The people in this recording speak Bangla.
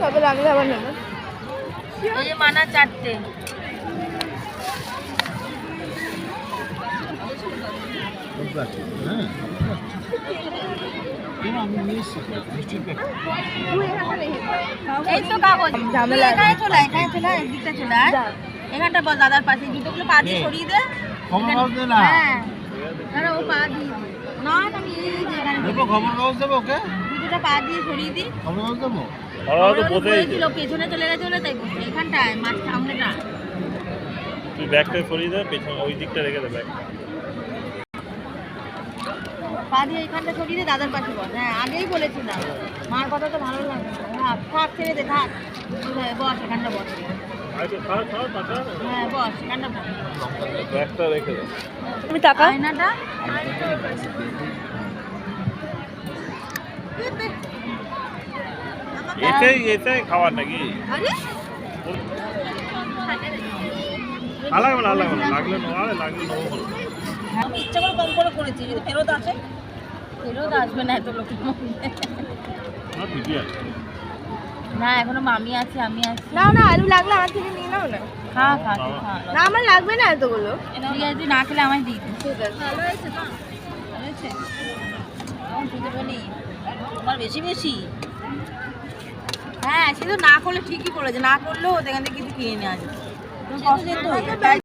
তবে লাগলে আবার নেব। এই যে মানা 4টে। এই তো কাগজ ঝামেলা এখানে চলে একদিকটা চলে আয়। এখানটা বল দাদার পাশে জুতোগুলো পা দিয়ে সরিয়ে দে। হ্যাঁ আরে ও পা দিয়ে না না আমি এই যে এখানে দেবো খবর কাগজ দেবো ওকে জুতোটা পা দিয়ে সরিয়ে দি। খবর কাগজ দেবো ছিল পেছনে চলে গেছে বলে তাই বলছি এখানটায় মাছ সামনেটা তুই ব্যাগটা সরিয়ে দে, পেছনে ওই দিকটা রেখে দে ব্যাগ। পা দিয়ে এখানটা সরিয়ে দে দাদার পাশে বল। হ্যাঁ আগেই বলেছিলাম মার কথা তো ভালো লাগে না। থাক ছেড়ে দে থাক বস এখানটা বস। হ্যাঁ বস এখানটা বস। ব্যাগটা রেখে দে। তুমি টাকা আয়নাটা এটাই খাওয়ার নাকি? আরে লাগবে না লাগলে নেবো বলো। আমি ইচ্ছা করে কম করে করেছি যদি ফেরত আসে ফেরত আসবে না এত লোকের মধ্যে। ঠিকই আছে। না এখনো মামি আছে আমি আছি। না না আলু লাগলে আমার থেকে নিয়ে নাও না। খা খা তুই খা। না আমার লাগবে না এতগুলো। ঠিক আছে তুই না খেলে আমায় দিই। ঠিক আছে ভালো হয়েছে তো ভালো হয়েছে এখন তুই তো বলি আমার বেশি বেশি। হ্যাঁ সে তো না করলে ঠিকই বলেছে না করলেও এখান থেকে কিছু কিনে নেওয়া যাবে। কষ্ট